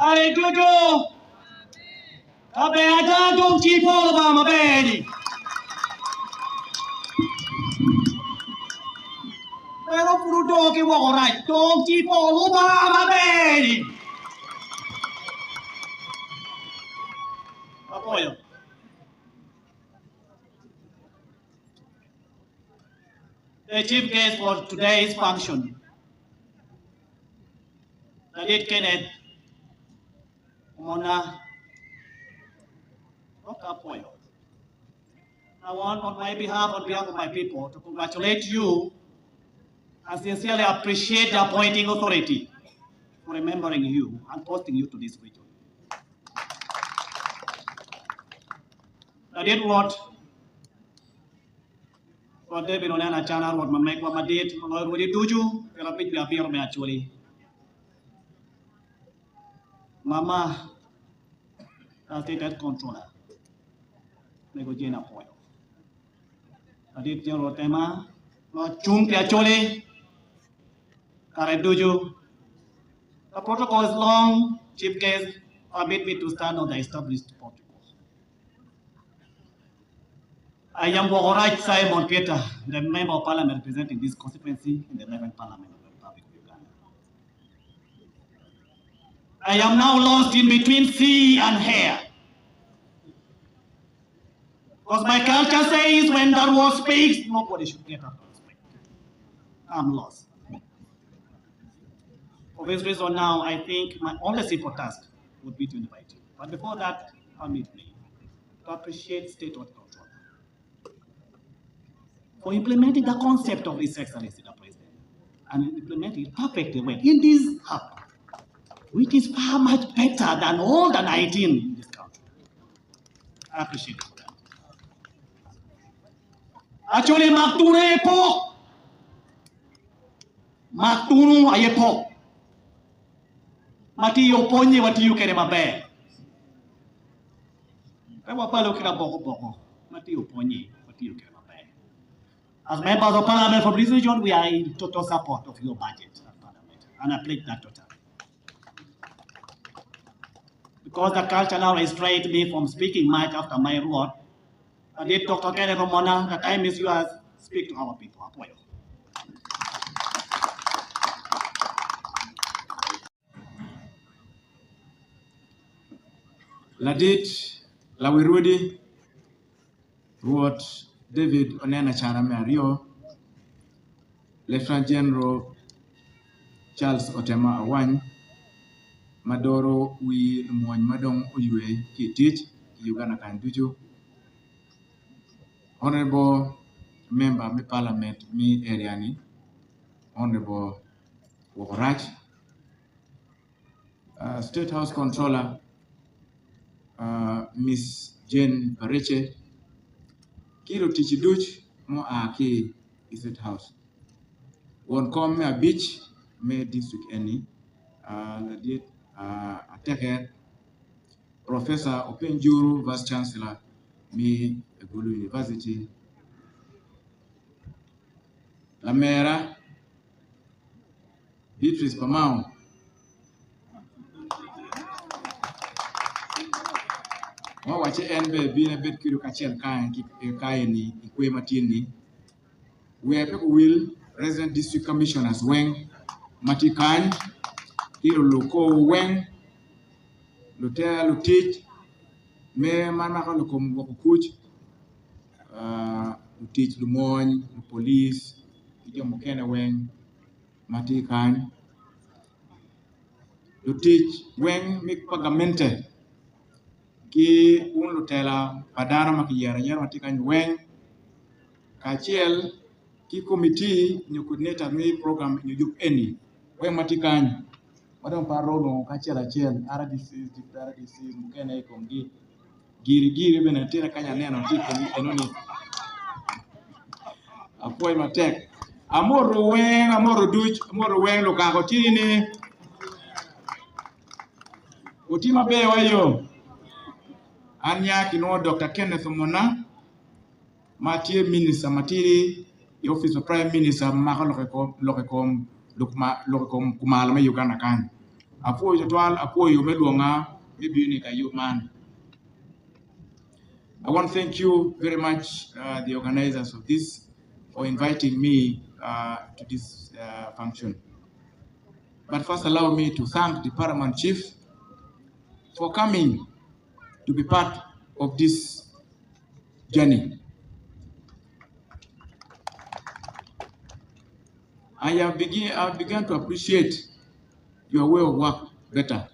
I do do. Abeta don't keep all of my baby. Pero fruto che vuoi, don't keep all of my baby. Apoyo. The chief guest for today's function, Kenneth, Omona Kenneth. I want, on behalf of my people, to congratulate you and sincerely appreciate the appointing authority for remembering you and posting you to this region. I did what David on a channel, what my make, what my date, what did you? Well, I think we appear me actually. Mama, I'll take that controller. Negotiate a point. I did your tema, not chung actually. Correct, do you? The protocol is long, chief guest, permit me to stand on the established protocol. I am Wogoraj Simon Peter, the Member of Parliament representing this constituency in the 11th Parliament of the Republic of Uganda. I am now lost in between sea and air. Because my culture says when the war speaks, nobody should get up to speak. I'm lost. For this reason now, I think my only simple task would be to invite you. But before that, permit me to appreciate State Control for implementing the concept of His Excellency the President and implementing it perfectly well in this hub, which is far much better than all the 19 in this country. I appreciate it for that. Actually, Matunu ayepo. Mati oponye wati yukere mabe. Ewa palo kira boko. Mati oponye wati yukere mabe. As members of Parliament from this region, we are in total support of your budget at Parliament, and I pledge that totally. Because the culture now restrained me from speaking much after my word, I did Dr. Kenneth Omona, the time is yours, speak to our people. Apoyo. Ladit, Lawirudi, Ruot, David Onena Charamario, Lieutenant General Charles Otema Awany, Madoro Wi Mwany Madong Uywe Kitich, Uganda Kanduju, Honorable Member of Parliament, me Ariani, Honorable Wogoraj, State House Controller, Miss Jane Bareche, Kiro Tichiduch, Mo Aki State House. One come a beach, me district any, Attacker, Professor Openjuru, Vice Chancellor, me Egulu University, La Mera, Beatrice Pamao, Wache NB being a bit Kirukachian Kaini, Ikwe Matini. We have will Resident District Commissioners Weng, Matikan, Kiro Loko Weng, Lutea Lutich, Me Manaka Lokom Gokuch, Lutich Lumoy, the police, Mokena Weng, Matikan, Lutich Weng, Mik Pagamente. Ki un lutela padara makiyara yara matikan weng kachiel ki committee new coordinator me program new yup any weng matikan madam parono kachiel RDC mukene komgi giri bena tena kanya neno tiko enoni apoy matek amoro weng lokako tini otima be wayo Anya kino Dr. Kenneth Omona, Mathieu Minister Matiri, the Office of Prime Minister Maka Lorekom Kumalame Uganda kan. Apo jatwal apo yu medwonga maybe you nika you man. I want to thank you very much, the organizers of this, for inviting me to this function. But first allow me to thank the Paramount Chief for coming to be part of this journey. I have begun to appreciate your way of work better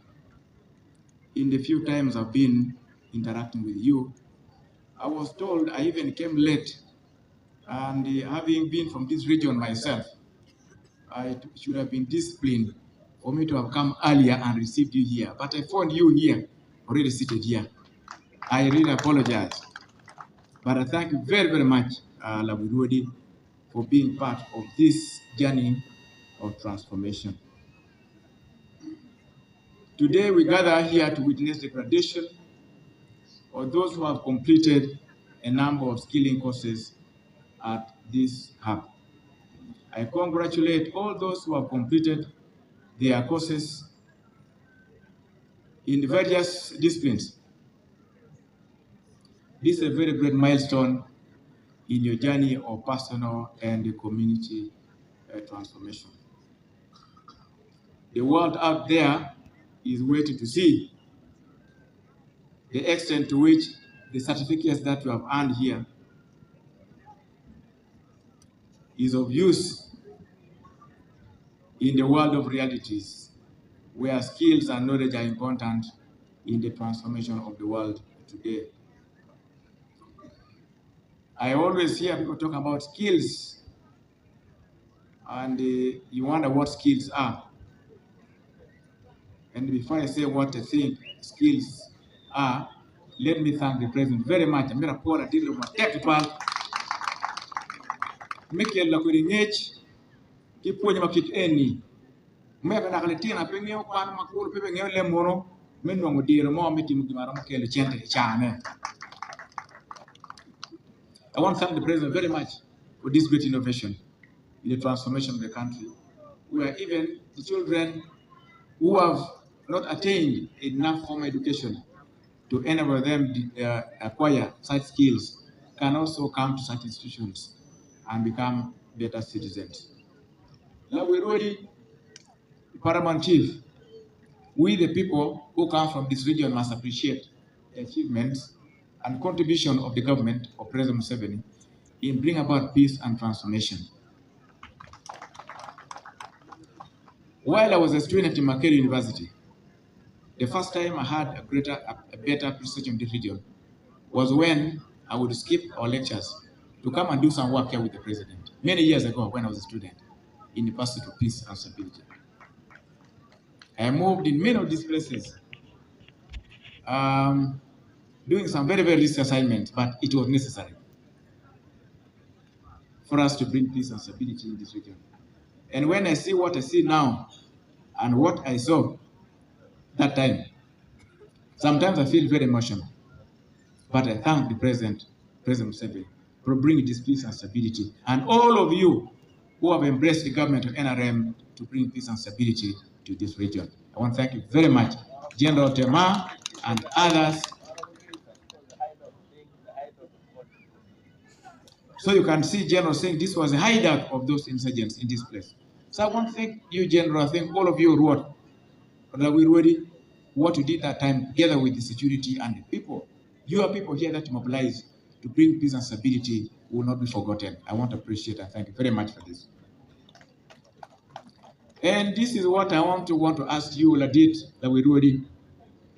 in the few times I've been interacting with you. I was told I even came late, and having been from this region myself, I should have been disciplined for me to have come earlier and received you here. But I found you here, already seated here. I really apologize. But I thank you very, very much, Labudwodi, for being part of this journey of transformation. Today we gather here to witness the graduation of those who have completed a number of skilling courses at this hub. I congratulate all those who have completed their courses in various disciplines. This is a very great milestone in your journey of personal and community transformation. The world out there is waiting to see the extent to which the certificates that you have earned here is of use in the world of realities, where skills and knowledge are important in the transformation of the world today. I always hear people talk about skills, and you wonder what skills are. And before I say what I think skills are, let me thank the President very much. I'm going to pour a deal of my technical. Make a look at the age, keep putting my kit any. Make an agalatina, bring your pan, my cool, people, your lemono, men no dear, more meeting with my uncle, chane. I want to thank the President very much for this great innovation in the transformation of the country, where even the children who have not attained enough formal education to enable them to acquire such skills can also come to such institutions and become better citizens. Now we're ready, Paramount Chief, we the people who come from this region must appreciate the achievements and contribution of the government of President Museveni in bringing about peace and transformation. While I was a student in Makerere University, the first time I had a better appreciation of this region was when I would skip our lectures to come and do some work here with the President, many years ago when I was a student in the pursuit of peace and stability. I moved in many of these places, doing some very, very risky assignments, but it was necessary for us to bring peace and stability in this region. And when I see what I see now and what I saw that time, sometimes I feel very emotional. But I thank the President Museveni, for bringing this peace and stability, and all of you who have embraced the government of NRM to bring peace and stability to this region. I want to thank you very much, General Tema and others. So you can see General saying this was a hideout of those insurgents in this place. So I want to thank you, General. I thank all of you what you did that time together with the security and the people. Your people here that mobilized to bring peace and stability will not be forgotten. I want to appreciate and thank you very much for this. And this is what I want to ask you, Ladit, Lawirudi.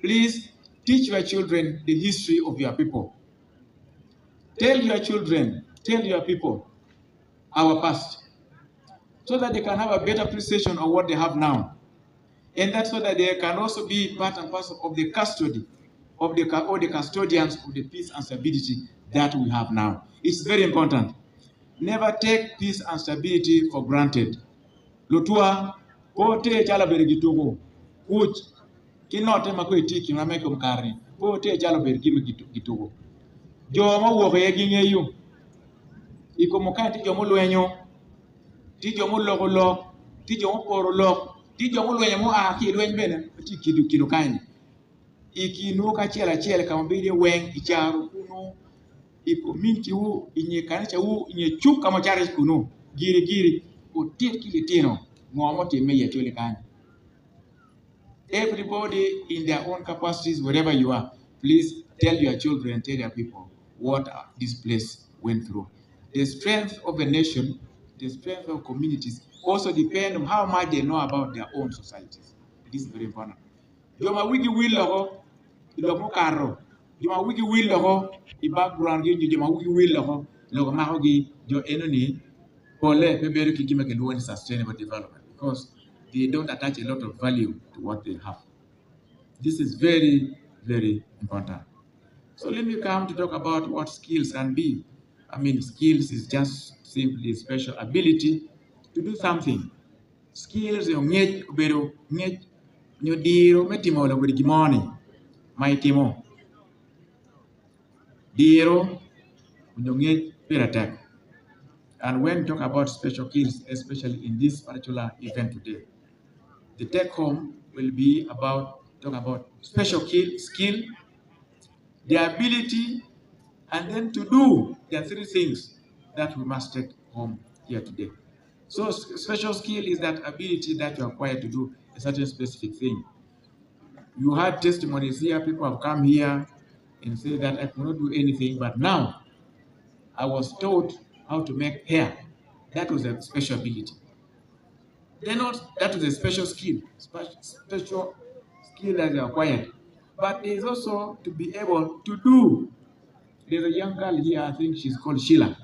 Please teach your children the history of your people. Tell your children, tell your people our past, so that they can have a better appreciation of what they have now. And that's so that they can also be part and parcel of the custody, of the custodians of the peace and stability that we have now. It's very important. Never take peace and stability for granted. Lutua, pote chala berigitugo, kuch, kinote makwiti kinameko mkari, pote chala berigimi gitugo. Jomo woke yeginye yu, iko mukati jomo luenyo, ti jomo loko, ti jomo poro lok, Ti jo lweny mo a ki lweny bene ti kidu kaini. Ikinu ka chiel kama bide weng icharo kuno i community wu inye kanisa wu inye chuk kama chare kuno giri otiet kilitino ngomo time ye chole kani. Everybody in their own capacities, wherever you are, please tell your children, tell your people what this place went through. The strength of a nation, the strength of communities also depend on how much they know about their own societies. This is very important. Joma wigi willo logo karo. Joma wigi willo I background gi joma wigi willo logo mako gi jo enoni pole pe bedo kikima ke sustainable development because they don't attach a lot of value to what they have. This is very, very important. So let me come to talk about what skills can be. I mean, skills is just simply special ability to do something. Skills yo ngej obero ngej nyodiro metimo lo bedi gimoni maitimo. Diro yo ngej piratek. And when we talk about special skills, especially in this particular event today, the take home will be about special skill, the ability, and then to do the three things that we must take home here today. So special skill is that ability that you acquire to do a certain specific thing. You had testimonies here, people have come here and say that I cannot do anything, but now I was taught how to make hair. That was a special ability. That was a special skill that they acquired. But there's also to be able to do. There's a young girl here, I think she's called Sheila,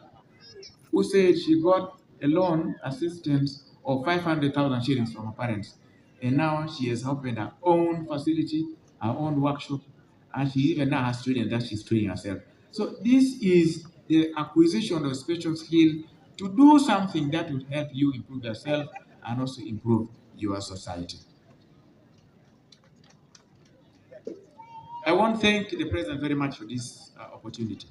who said she got a loan assistance of 500,000 shillings from her parents. And now she has opened her own facility, her own workshop, and she even now has students that she's training herself. So this is the acquisition of special skill to do something that will help you improve yourself and also improve your society. I want to thank the President very much for this opportunity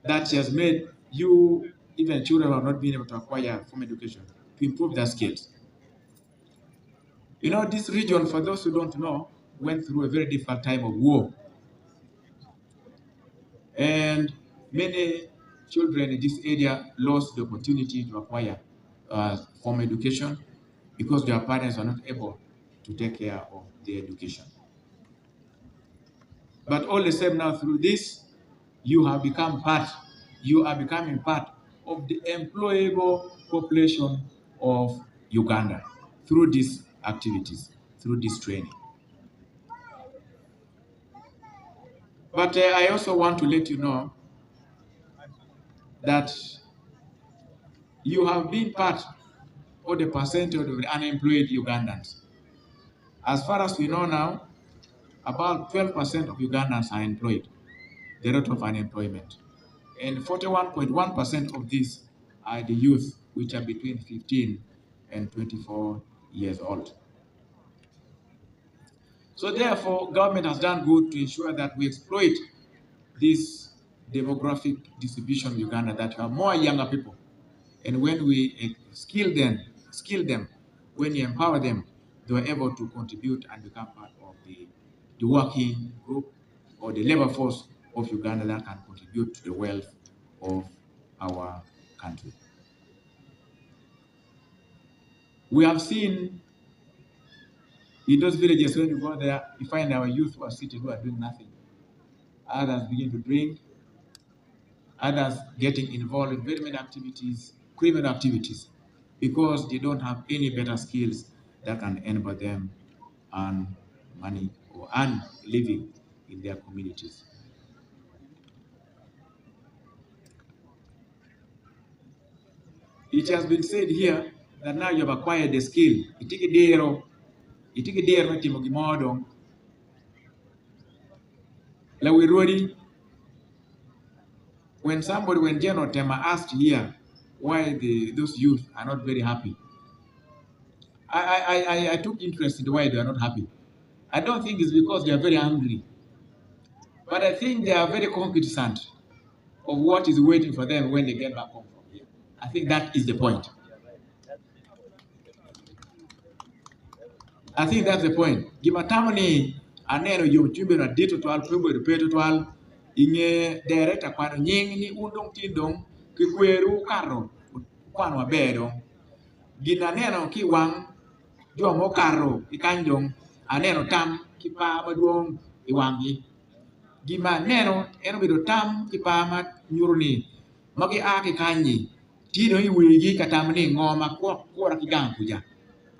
that she has made you, even children who have not been able to acquire formal education, to improve their skills. You know, this region, for those who don't know, went through a very difficult time of war. And many children in this area lost the opportunity to acquire formal education because their parents are not able to take care of their education. But all the same now through this, you are becoming part of the employable population of Uganda through these activities, through this training. But I also want to let you know that you have been part of the percentage of the unemployed Ugandans. As far as we know now, about 12% of Ugandans are employed, the rate of unemployment. And 41.1% of these are the youth, which are between 15 and 24 years old. So therefore, government has done good to ensure that we exploit this demographic distribution in Uganda, that we have more younger people. And when we skill them, when you empower them, they are able to contribute and become part of the working group or the labor force of Uganda that can contribute to the wealth of our country. We have seen in those villages, when you go there, you find our youth who are sitting, who are doing nothing. Others begin to drink, others getting involved in very many activities, criminal activities, because they don't have any better skills that can enable them earn money or earn living in their communities. It has been said here that now you have acquired the skill. When General Tema asked here why those youth are not very happy, I took interest in why they are not happy. I don't think it's because they are very angry, but I think they are very cognizant of what is waiting for them when they get back home from here. I think that is the point. I think that's the point. Gima tamani aneno yung chumbe na dito twal pumbe repeto twal inge director kwano nying ni undong tindong kikweru karo kwano mabedo. Gina neno ki wang jo mo karo ikanjong aneno tam kipa maduong iwangi. Gima neno eno bido tam kipa ma nyuruni magi aki kanyi tino iwigi katamani ngoma kwa kigang kuja.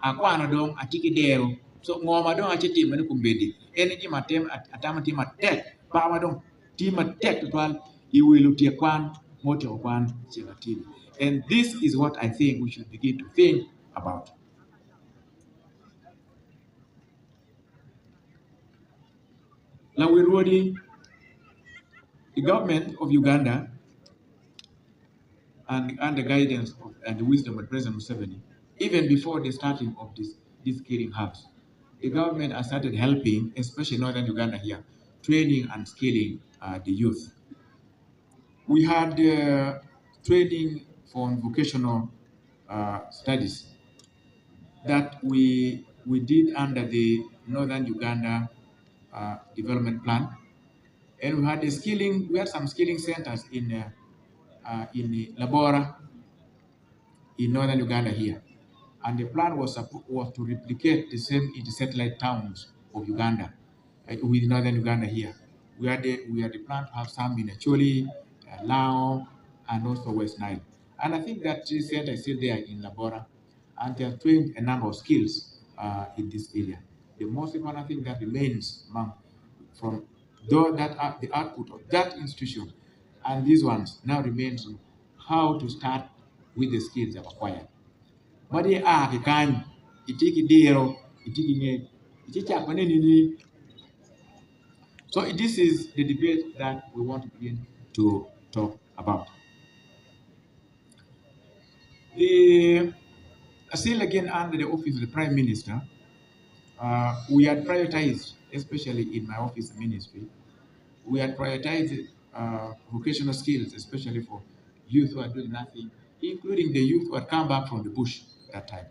Akwana dong atiki dero so ngoma dong achiti mani kumbedi eni gima tem atama tima tek pawa dong tima tek twal iwilu tie kwan mote kwan chegatini. And this is what I think we should begin to think about. Lawirwodi, the government of Uganda and under guidance of, and the wisdom of President Museveni, even before the starting of these killing hubs, the government has started helping, especially northern Uganda here, training and skilling the youth. We had training for vocational studies that we did under the Northern Uganda Development Plan, and we had some skilling centers in Labora, in Northern Uganda here. And the plan was to replicate the same in the satellite towns of Uganda, with Northern Uganda here. We had the plan to have some in Acholi, Lao, and also West Nile. And I think that this center is still there in Labora, and they have trained a number of skills in this area. The most important thing that remains from the output of that institution and these ones now remains how to start with the skills they've acquired. Madi kikan itiki dero itiki nge iticha panini. So this is the debate that we want to begin to talk about. Still again under the office of the Prime Minister, we had prioritized, especially in my office ministry, we had prioritized vocational skills, especially for youth who are doing nothing, including the youth who had come back from the bush that time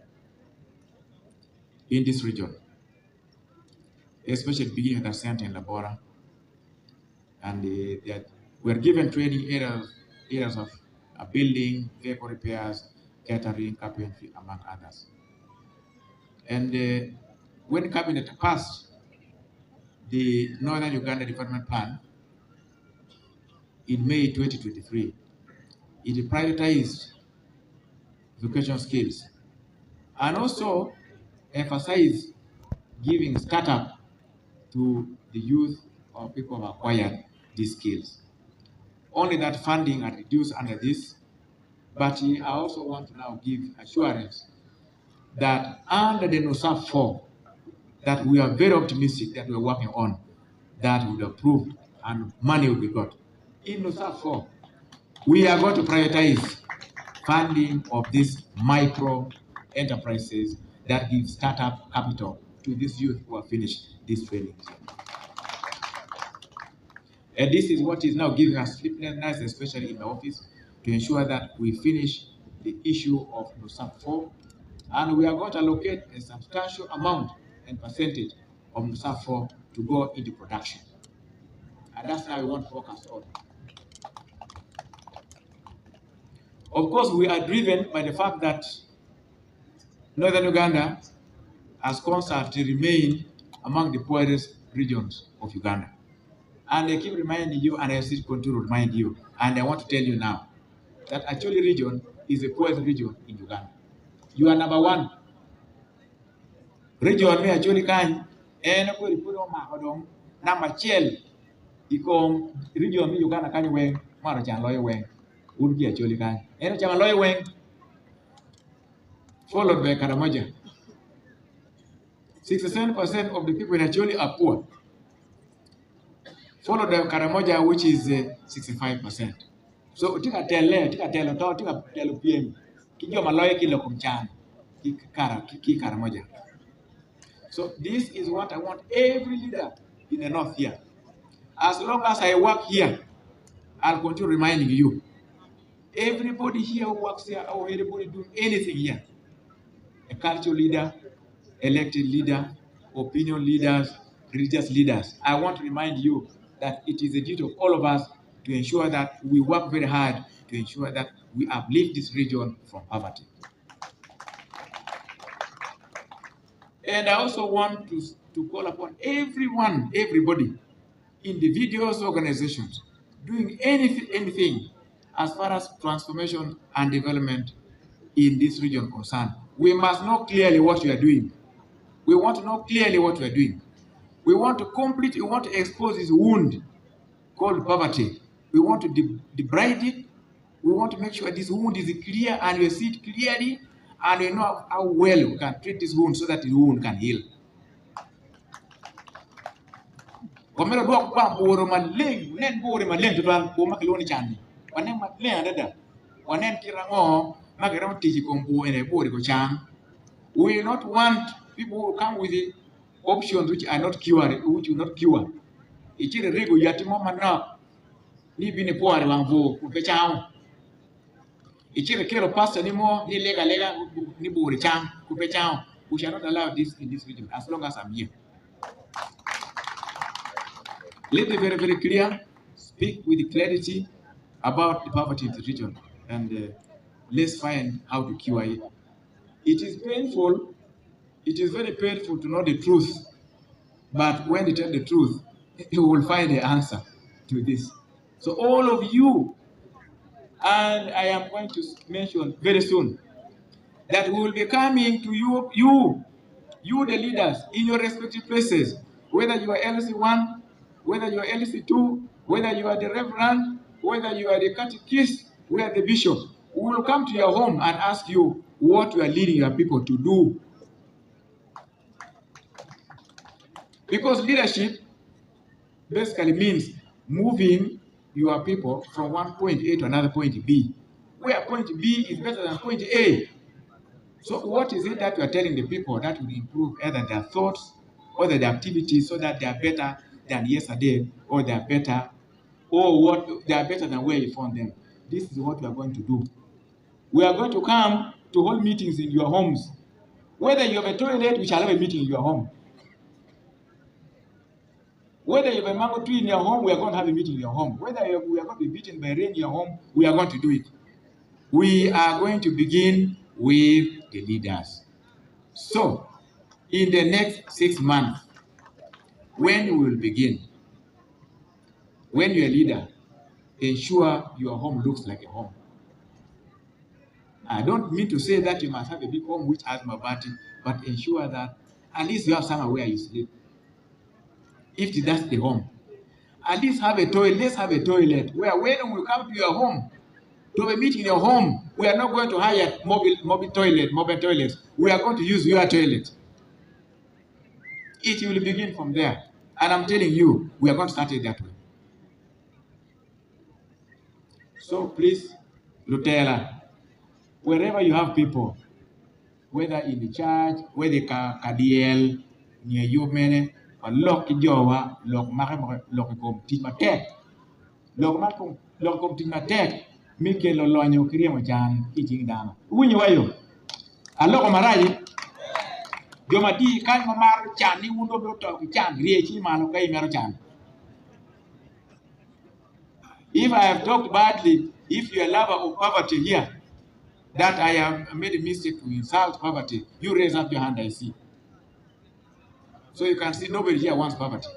in this region, especially beginning at the center in Labora. And they were given training areas of building, vehicle repairs, catering, carpentry, among others. And when Cabinet passed the Northern Uganda Development Plan in May 2023, it prioritized vocational skills and also emphasized giving startup to the youth or people who acquired these skills. Only that funding are reduced under this, but I also want to now give assurance that under the NOSAP 4, that we are very optimistic that we are working on, that will be approved and money will be got. In NOSAP 4, we are going to prioritize funding of these micro enterprises that give startup capital to these youth who have finished this training. And this is what is now giving us sleepless nights, especially in the office, to ensure that we finish the issue of NOSAP 4. And we are going to allocate a substantial amount and percentage of NOSAP 4 to go into production. And that's how we want to focus on. Of course, we are driven by the fact that Northern Uganda has conceived to remain among the poorest regions of Uganda. And I keep reminding you, and I still continue to remind you, and I want to tell you now, that Acholi region is the poorest region in Uganda. You are number one. Region me Acholi kan, and I put on my hodong, number chel, ikom region me Uganda kan weng, mara chan loy weng, unki Acholi kan, and chan loy weng, followed by Karamoja. 67% of the people in Acholi are poor, followed by Karamoja, which is 65%. So tika telo PM, kijo maloye kilo kumchan, ki Karamoja. So this is what I want every leader in the north here. As long as I work here, I'll continue reminding you. Everybody here who works here, or anybody doing anything here, a cultural leader, elected leaders, opinion leaders, religious leaders. I want to remind you that it is the duty of all of us to ensure that we work very hard to ensure that we uplift this region from poverty. And I also want to call upon everybody, individuals, organizations, doing anything as far as transformation and development in this region concerned. We must know clearly what we are doing. We want to know clearly what we are doing. We want to expose this wound called poverty. We want to debride it. We want to make sure this wound is clear and we see it clearly and we know how well we can treat this wound so that the wound can heal. Komero dok ba boro maleng nen boro maleng to ban ko makiloni chani wanen maleng dada wanen kirango magaram tiji kombo ene boro ko chan. We will not want people who come with the options which are not cured, which will not cure. Ichire rego yatimo manna ni bine poare wangvo ko pechao. Ichire kero pastor ni mo ni lega ni boro chan ko pechao. We shall not allow this in this region as long as I'm here. Let me be very, very clear, speak with clarity about the poverty in the region, and let's find how to cure it. It is painful, it is very painful to know the truth, but when you tell the truth, you will find the answer to this. So all of you, and I am going to mention very soon, that we will be coming to you the leaders, in your respective places, whether you are LC1, whether you are LC2, whether you are the reverend, whether you are the catechist, we are the bishop. We will come to your home and ask you what you are leading your people to do. Because leadership basically means moving your people from one point A to another point B, where point B is better than point A. So what is it that you are telling the people that will improve either their thoughts or their activities so that they are better than yesterday, or they are better, or they are better than where you found them? This is what we are going to do. We are going to come to hold meetings in your homes. Whether you have a toilet, we shall have a meeting in your home. Whether you have a mango tree in your home, we are going to have a meeting in your home. Whether we are going to be beaten by rain in your home, we are going to do it. We are going to begin with the leaders. So, in the next 6 months, when we will begin, when you're a leader, ensure your home looks like a home. I don't mean to say that you must have a big home which has mabati, but ensure that at least you have somewhere where you sleep. If that's the home, at least have a toilet. Let's have a toilet where when we come to your home, to a meeting in your home, we are not going to hire mobile toilets. We are going to use your toilet. It will begin from there. And I'm telling you, we are going to start it that way. So please, Lutela, wherever you have people, whether in the church, whether Kadiel, near you mene, or lock Jowa, lock Makom Timatek, lock Timatek, Mikel Lolonyo Kriamachan, eating down. When you are, a lock of Marai. Jomati kan mamar chan ni wundo bro to chan riechi mano kai mero chan. If I have talked badly, if you are a lover of poverty here, that I have made a mistake to insult poverty, you raise up your hand, I see. So you can see nobody here wants poverty.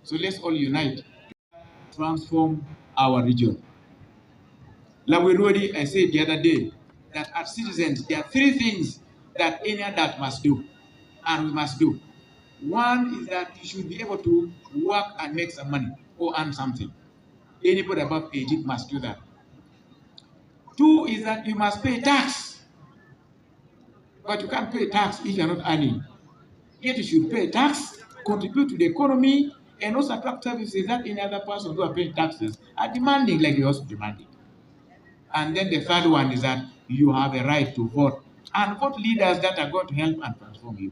So let's all unite to transform our region. Like we already, I said the other day, that as citizens, there are 3 things that any adult must do, and we must do. One is that you should be able to work and make some money or earn something. Anybody above 18 must do that. 2 is that you must pay tax. But you can't pay tax if you are not earning. Yet you should pay tax, contribute to the economy, and also attract services that any other person who are paying taxes are demanding, like you're also demanding. And then the 3rd one is that you have a right to vote, and vote leaders that are going to help and transform you.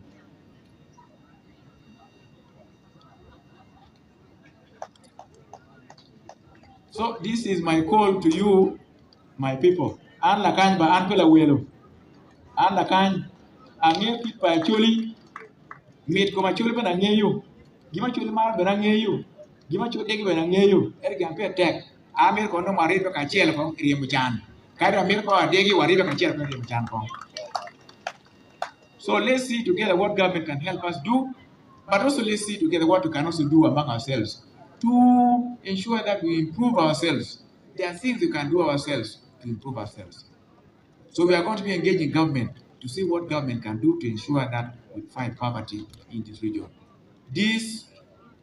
So this is my call to you, my people. An lakany ba an pela welo. An lakany ang'e kit pa Acholi Meet kuma chuli bana ngeyu. Gima chuli mar bana ngeyu. Gima chuli degi bana ngeyu. Eri gampe tek. Amir kono marit ka chiel ko riemo chan. Kairo amir ko degi waribe ka chiel ko riemo chan ko. So let's see together what government can help us do, but also let's see together what we can also do among ourselves to ensure that we improve ourselves. There are things we can do ourselves to improve ourselves. So we are going to be engaging government to see what government can do to ensure that we fight poverty in this region. This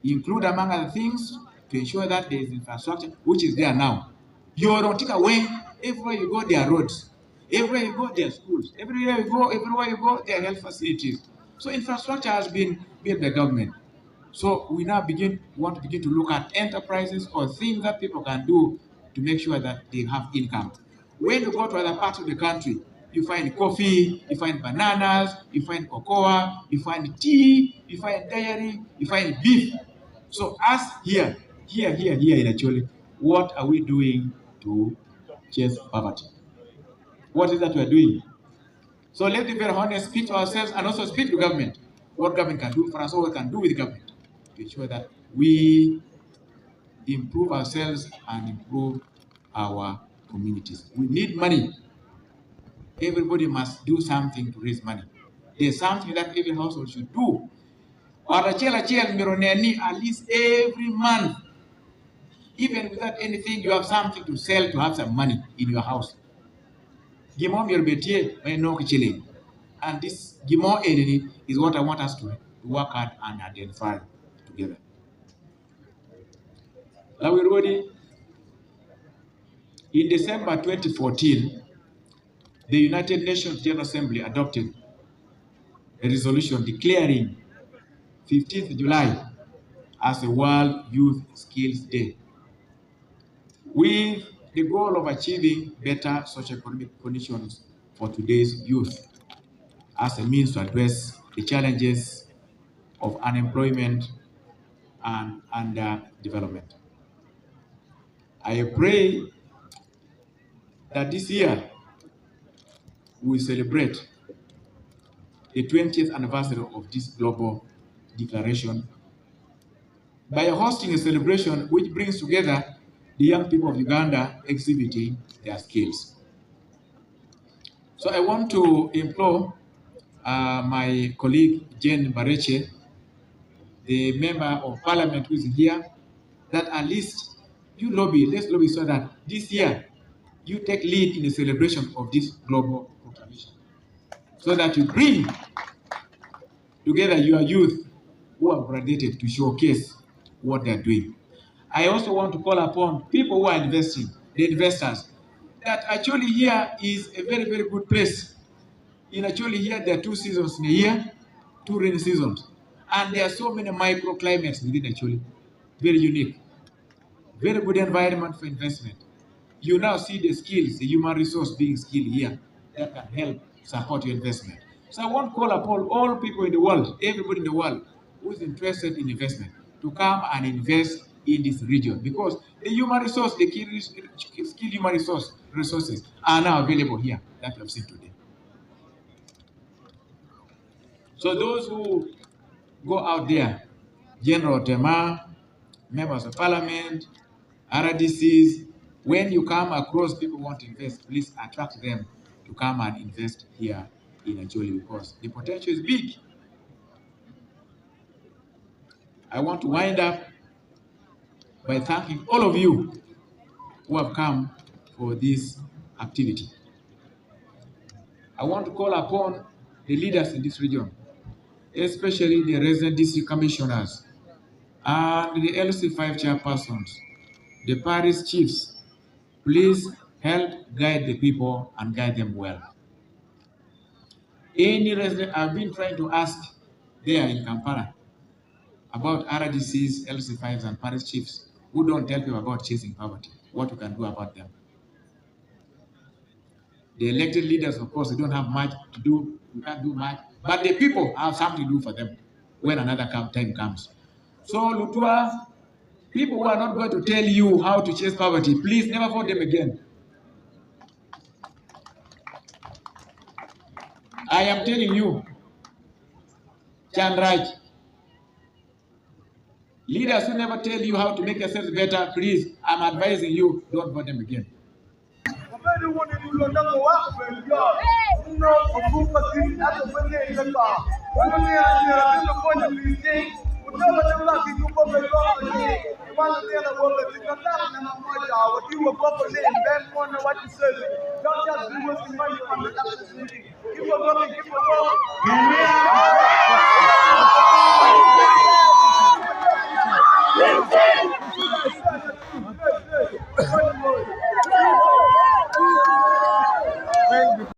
include, among other things, to ensure that there is infrastructure, which is there now. You don't take away, everywhere you go, there are roads. Everywhere you go, there are schools. Everywhere you go, there are health facilities. So infrastructure has been built by government. So we now want to begin to look at enterprises or things that people can do to make sure that they have income. When you go to other parts of the country, you find coffee, you find bananas, you find cocoa, you find tea, you find dairy, you find beef. So us here in Acholi, what are we doing to chase poverty? What is that we are doing? So let's be very honest, speak to ourselves and also speak to government. What government can do for us, what we can do with government to ensure that we improve ourselves and improve our communities. We need money. Everybody must do something to raise money. There's something that every household should do. Or at least every month, even without anything, you have something to sell to have some money in your house. And this Gimo enemy is what I want us to work hard and identify together. Now we're ready. In December 2014, the United Nations General Assembly adopted a resolution declaring 15th July as a World Youth Skills Day, with the goal of achieving better socioeconomic conditions for today's youth as a means to address the challenges of unemployment and underdevelopment. I pray that this year we celebrate the 20th anniversary of this global declaration by hosting a celebration which brings together the young people of Uganda exhibiting their skills. So I want to implore my colleague Jane Bareche, the member of parliament who is here, that at least let's lobby so that this year you take lead in the celebration of this global proclamation, so that you bring together your youth who have graduated to showcase what they're doing. I also want to call upon people who are investing, the investors, that Acholi here is a very, very good place. In Acholi here, there are 2 seasons in a year, 2 rainy seasons. And there are so many microclimates within Acholi. Very unique. Very good environment for investment. You now see the skills, the human resource being skilled here that can help support your investment. So I want to call upon all people in the world, everybody in the world who is interested in investment, to come and invest in this region, because the human resource, the key skilled human resources are now available here that we have seen today. So those who go out there, General Tema, members of parliament, RDCs, when you come across people who want to invest, please attract them to come and invest here in Acholi, because the potential is big. I want to wind up by thanking all of you who have come for this activity. I want to call upon the leaders in this region, especially the resident district commissioners and the LC5 chairpersons, the parish chiefs. Please help guide the people and guide them well. Any resident, I've been trying to ask there in Kampala about RDCs, LC5s, and parish chiefs who don't tell people about chasing poverty, what we can do about them. The elected leaders, of course, they don't have much to do, we can't do much, but the people have something to do for them when another time comes. So, Lutua, people who are not going to tell you how to chase poverty, please never vote them again. I am telling you, Chandraj. Leaders who never tell you how to make yourselves better, please, I'm advising you, don't vote them again. Can we